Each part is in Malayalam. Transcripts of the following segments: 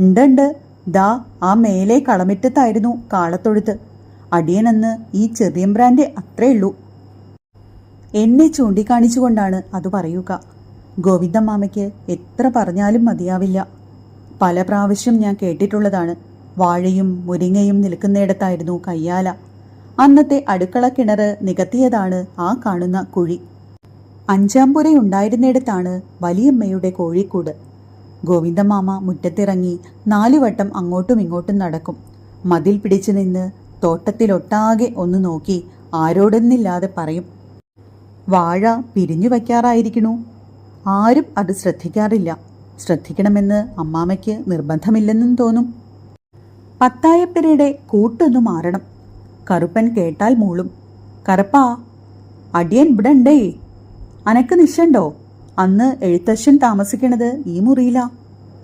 ഉണ്ട്. ദാ ആ മേലെ കളമിറ്റത്തായിരുന്നു കാളത്തൊഴുത്ത്. അടിയനെന്ന് ഈ ചെറിയമ്പ്രാൻ്റെ അത്രയുള്ളൂ. എന്നെ ചൂണ്ടിക്കാണിച്ചുകൊണ്ടാണ് അത് പറയുക. ഗോവിന്ദമാമയ്ക്ക് എത്ര പറഞ്ഞാലും മതിയാവില്ല. പല പ്രാവശ്യം ഞാൻ കേട്ടിട്ടുള്ളതാണ്. വാഴയും മുരിങ്ങയും നിൽക്കുന്നിടത്തായിരുന്നു കയ്യാല. അന്നത്തെ അടുക്കള കിണറ് നികത്തിയതാണ് ആ കാണുന്ന കുഴി. 5-ാം പുരയുണ്ടായിരുന്നിടത്താണ് വലിയമ്മയുടെ കോഴിക്കൂട്. ഗോവിന്ദമാമ മുറ്റത്തിറങ്ങി 4 വട്ടം അങ്ങോട്ടും ഇങ്ങോട്ടും നടക്കും. മതിൽ പിടിച്ചു നിന്ന് തോട്ടത്തിലൊട്ടാകെ ഒന്ന് നോക്കി ആരോടെന്നില്ലാതെ പറയും, വാഴ പിരിഞ്ഞു വയ്ക്കാറായിരിക്കണു. ആരും അത് ശ്രദ്ധിക്കാറില്ല. ശ്രദ്ധിക്കണമെന്ന് അമ്മാമയ്ക്ക് നിർബന്ധമില്ലെന്നും തോന്നും. പത്തായപ്പരയുടെ കൂട്ടൊന്നു മാറണം. കറുപ്പൻ കേട്ടാൽ മൂളും, കറുപ്പാ, അടിയൻ ഇവിടെ ഉണ്ടേ. അനക്ക് നിശ്ചണ്ടോ? അന്ന് എഴുത്തച്ഛൻ താമസിക്കണത് ഈ മുറിയിലാ.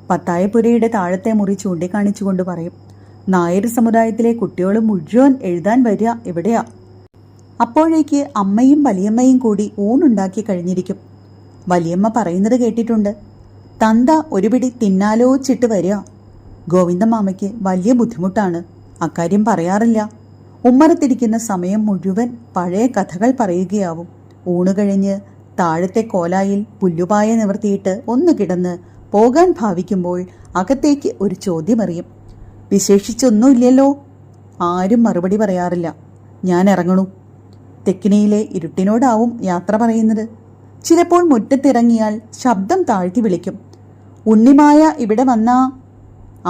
പത്തായപ്പുരയുടെ താഴത്തെ മുറി ചൂണ്ടിക്കാണിച്ചുകൊണ്ട് പറയും. നായർ സമുദായത്തിലെ കുട്ടികൾ മുഴുവൻ എഴുതാൻ വരിക എവിടെയാ. അപ്പോഴേക്ക് അമ്മയും വലിയമ്മയും കൂടി ഊണുണ്ടാക്കി കഴിഞ്ഞിരിക്കും. വലിയമ്മ പറയുന്നത് കേട്ടിട്ടുണ്ട്, തന്ത ഒരു പിടി തിന്നാലോച്ചിട്ട് വരിക. ഗോവിന്ദമാമയ്ക്ക് വലിയ ബുദ്ധിമുട്ടാണ്. അക്കാര്യം പറയാറില്ല. ഉമ്മറത്തിരിക്കുന്ന സമയം മുഴുവൻ പഴയ കഥകൾ പറയുകയാവും. ഊണ് കഴിഞ്ഞ് താഴത്തെ കോലായിൽ പുല്ലുപായ നിവർത്തിയിട്ട് ഒന്ന് കിടന്ന് പോകാൻ ഭാവിക്കുമ്പോൾ അകത്തേക്ക് ഒരു ചോദ്യമറിയും, വിശേഷിച്ചൊന്നുമില്ലല്ലോ. ആരും മറുപടി പറയാറില്ല. ഞാൻ ഇറങ്ങണു. തെക്കിനിയിലെ ഇരുട്ടിനോടാവും യാത്ര പറയുന്നത്. ചിലപ്പോൾ മുറ്റത്തിറങ്ങിയാൽ ശബ്ദം താഴ്ത്തി വിളിക്കും, ഉണ്ണിമായ ഇവിടെ വന്നാ.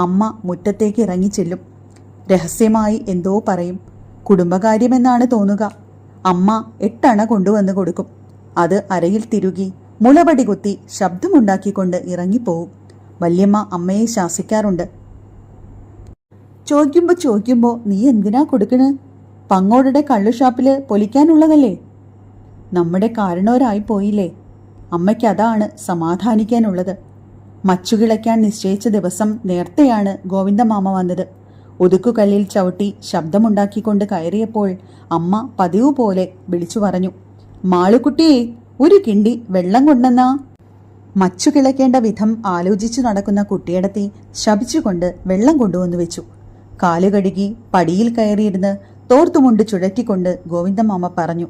അമ്മ മുറ്റത്തേക്ക് ഇറങ്ങി ചെല്ലും. രഹസ്യമായി എന്തോ പറയും. കുടുംബകാര്യമെന്നാണ് തോന്നുക. അമ്മ 8 അണ കൊണ്ടുവന്ന് കൊടുക്കും. അത് അരയിൽ തിരുകി മുളപടി കുത്തി ശബ്ദമുണ്ടാക്കിക്കൊണ്ട് ഇറങ്ങിപ്പോവും. വല്യമ്മ അമ്മയെ ശാസിക്കാറുണ്ട്. ചോദിക്കുമ്പോൾ നീ എന്തിനാ കൊടുക്കണ്? പങ്ങോടുടെ കള്ളുഷാപ്പില് പൊലിക്കാനുള്ളതല്ലേ? നമ്മുടെ കാരണവരായി പോയില്ലേ. അമ്മയ്ക്ക് അതാണ് സമാധാനിക്കാനുള്ളത്. മച്ചുകിളയ്ക്കാൻ നിശ്ചയിച്ച ദിവസം നേരത്തെയാണ് ഗോവിന്ദമാമ വന്നത്. ഒതുക്കുകല്ലിൽ ചവിട്ടി ശബ്ദമുണ്ടാക്കിക്കൊണ്ട് കയറിയപ്പോൾ അമ്മ പതിവ് പോലെ വിളിച്ചു പറഞ്ഞു, മാളുക്കുട്ടിയെ, ഒരു കിണ്ടി വെള്ളം കൊണ്ടെന്നാ. മച്ചു കിളയ്ക്കേണ്ട വിധം ആലോചിച്ചു നടക്കുന്ന കുട്ടിയടത്തി ശപിച്ചുകൊണ്ട് വെള്ളം കൊണ്ടുവന്നു വെച്ചു. കാലുകഴുകി പടിയിൽ കയറിയിരുന്ന് തോർത്തുമുണ്ട് ചുഴറ്റിക്കൊണ്ട് ഗോവിന്ദമാമ പറഞ്ഞു,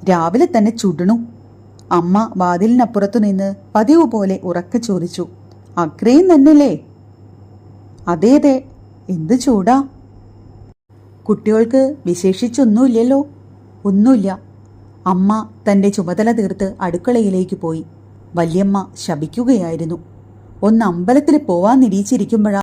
രാവിലെ തന്നെ ചുടണു. അമ്മ വാതിലിനപ്പുറത്തു നിന്ന് പതിവ് പോലെ ഉറക്കെ ചോദിച്ചു, അഗ്രയും തന്നെയല്ലേ? അതേ അതെ. എന്ത് ചൂടാ? കുട്ടികൾക്ക് വിശേഷിച്ചൊന്നുമില്ലല്ലോ. ഒന്നുമില്ല. അമ്മ തൻ്റെ ചുമതല തീർത്ത് അടുക്കളയിലേക്ക് പോയി. വല്യമ്മ ശപിക്കുകയായിരുന്നു. ഒന്ന് അമ്പലത്തിൽ പോവാൻ നിരീച്ചിരിക്കുമ്പോഴാ